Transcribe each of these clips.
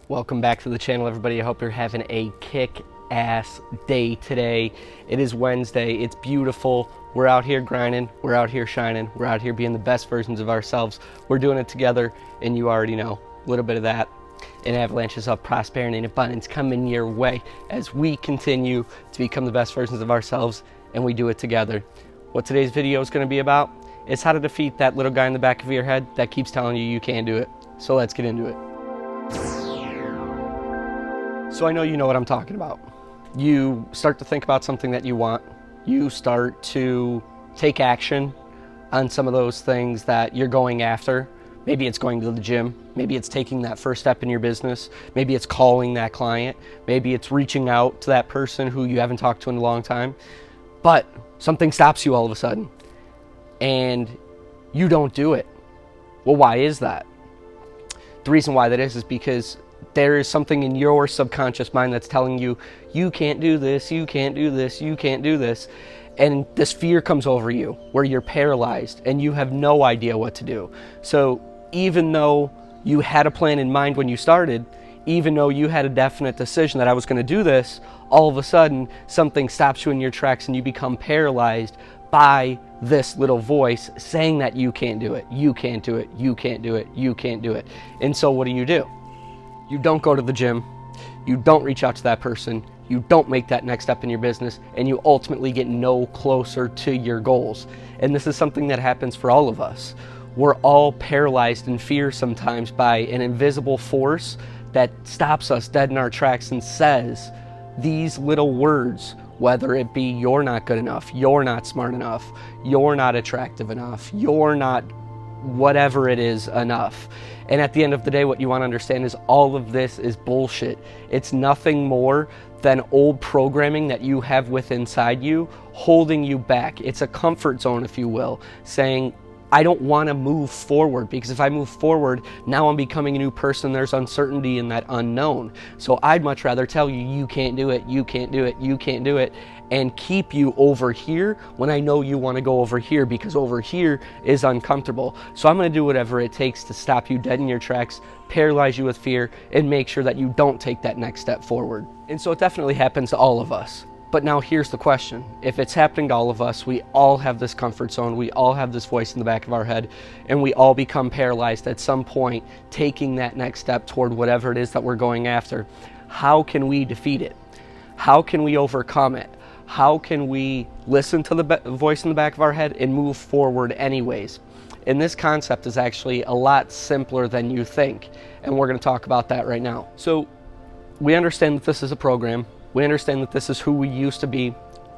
Welcome back to the channel, everybody. I hope you're having a kick-ass day today. It is Wednesday. It's beautiful. We're out here grinding. We're out here shining. We're out here being the best versions of ourselves. We're doing it together, and you already know a little bit of that. And avalanches of prosperity and abundance coming your way as we continue to become the best versions of ourselves, and we do it together. What today's video is going to be about is how to defeat that little guy in the back of your head that keeps telling you you can't do it. So let's get into it. So I know you know what I'm talking about. You start to think about something that you want. You start to take action on some of those things that you're going after. Maybe it's going to the gym. Maybe it's taking that first step in your business. Maybe it's calling that client. Maybe it's reaching out to that person who you haven't talked to in a long time. But something stops you all of a sudden and you don't do it. Well, why is that? The reason why that is because there is something in your subconscious mind that's telling you, you can't do this, you can't do this, you can't do this. And this fear comes over you where you're paralyzed and you have no idea what to do. So even though you had a plan in mind when you started, even though you had a definite decision that I was going to do this, all of a sudden something stops you in your tracks and you become paralyzed by this little voice saying that you can't do it, you can't do it, you can't do it, you can't do it. And so what do? You don't go to the gym, you don't reach out to that person, you don't make that next step in your business, and you ultimately get no closer to your goals. And this is something that happens for all of us. We're all paralyzed in fear sometimes by an invisible force that stops us dead in our tracks and says these little words, whether it be you're not good enough, you're not smart enough, you're not attractive enough, you're not whatever it is enough. And at the end of the day, what you want to understand is all of this is bullshit. It's nothing more than old programming that you have within inside you holding you back. It's a comfort zone, if you will, saying I don't want to move forward, because if I move forward, now I'm becoming a new person. There's uncertainty in that unknown. So I'd much rather tell you, you can't do it, you can't do it, you can't do it, and keep you over here when I know you want to go over here, because over here is uncomfortable. So I'm going to do whatever it takes to stop you dead in your tracks, paralyze you with fear, and make sure that you don't take that next step forward. And so it definitely happens to all of us. But now here's the question. If it's happening to all of us, we all have this comfort zone, we all have this voice in the back of our head, and we all become paralyzed at some point taking that next step toward whatever it is that we're going after. How can we defeat it? How can we overcome it? How can we listen to the voice in the back of our head and move forward anyways? And this concept is actually a lot simpler than you think, and we're going to talk about that right now. So we understand that this is a program. We understand that this is who we used to be.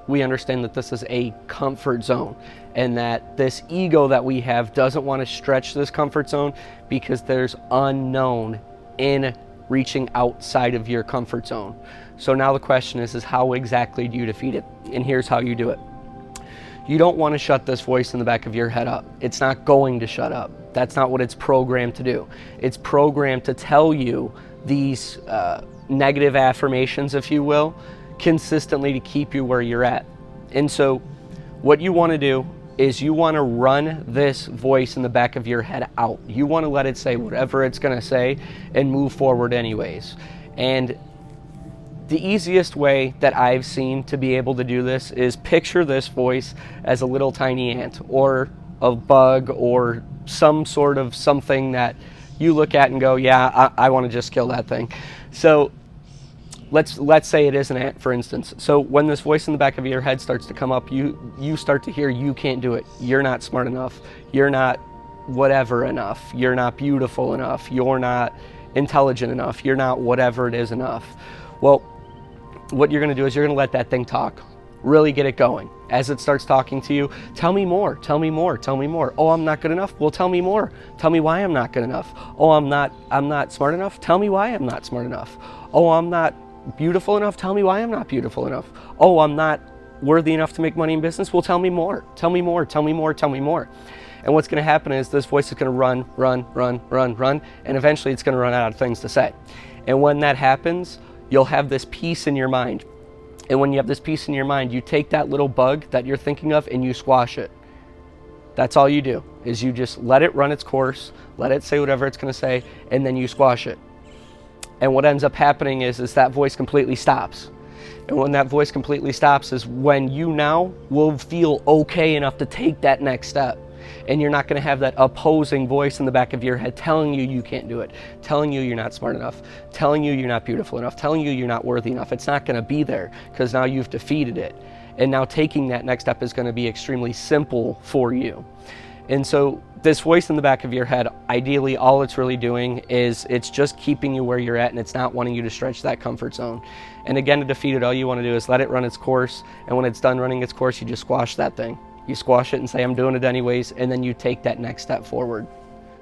We understand that this is a comfort zone, and that this ego that we have doesn't want to stretch this comfort zone because there's unknown in reaching outside of your comfort zone. So now the question is how exactly do you defeat it? And here's how you do it. You don't want to shut this voice in the back of your head up. It's not going to shut up. That's not what it's programmed to do. It's programmed to tell you these negative affirmations, if you will, consistently to keep you where you're at. And so what you want to do is you want to run this voice in the back of your head out. You want to let it say whatever it's going to say and move forward anyways. And the easiest way that I've seen to be able to do this is picture this voice as a little tiny ant or a bug or some sort of something that you look at and go, yeah, I want to just kill that thing. So let's say it is an ant, for instance. So when this voice in the back of your head starts to come up, you start to hear you can't do it. You're not smart enough. You're not whatever enough. You're not beautiful enough. You're not intelligent enough. You're not whatever it is enough. Well, what you're going to do is you're going to let that thing talk. Really get it going. As it starts talking to you, tell me more, tell me more, tell me more. Oh, I'm not good enough? Well, tell me more. Tell me why I'm not good enough. Oh, I'm not smart enough? Tell me why I'm not smart enough. Oh, I'm not beautiful enough? Tell me why I'm not beautiful enough. Oh, I'm not worthy enough to make money in business? Well, tell me more, tell me more, tell me more, tell me more. And what's going to happen is this voice is going to run, and eventually it's going to run out of things to say. And when that happens, you'll have this peace in your mind. And when you have this peace in your mind, you take that little bug that you're thinking of and you squash it. That's all you do, is you just let it run its course, let it say whatever it's going to say, and then you squash it. And what ends up happening is that voice completely stops. And when that voice completely stops is when you now will feel okay enough to take that next step. And you're not going to have that opposing voice in the back of your head telling you you can't do it, telling you you're not smart enough, telling you you're not beautiful enough, telling you you're not worthy enough. It's not going to be there because now you've defeated it. And now taking that next step is going to be extremely simple for you. And so this voice in the back of your head, ideally all it's really doing is it's just keeping you where you're at, and it's not wanting you to stretch that comfort zone. And again, to defeat it, all you want to do is let it run its course, and when it's done running its course, you just squash that thing. You squash it and say, I'm doing it anyways, and then you take that next step forward.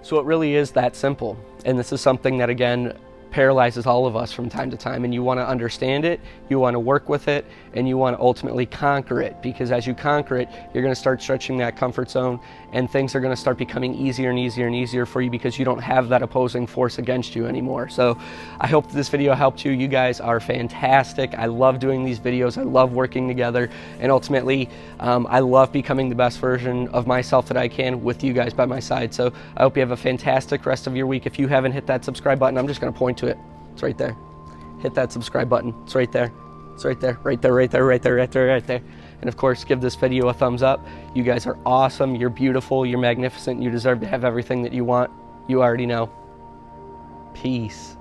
So it really is that simple. And this is something that, again, paralyzes all of us from time to time, and you want to understand it, you want to work with it, and you want to ultimately conquer it, because as you conquer it, you're going to start stretching that comfort zone, and things are going to start becoming easier and easier and easier for you because you don't have that opposing force against you anymore. So I hope this video helped you. You guys are fantastic. I love doing these videos. I love working together, and ultimately I love becoming the best version of myself that I can with you guys by my side. So I hope you have a fantastic rest of your week. If you haven't hit that subscribe button, I'm just going to point to it. It's right there. Hit that subscribe button. It's right there. It's right there, right there, right there, right there, right there, right there. And of course, give this video a thumbs up. You guys are awesome. You're beautiful. You're magnificent. You deserve to have everything that you want. You already know. Peace.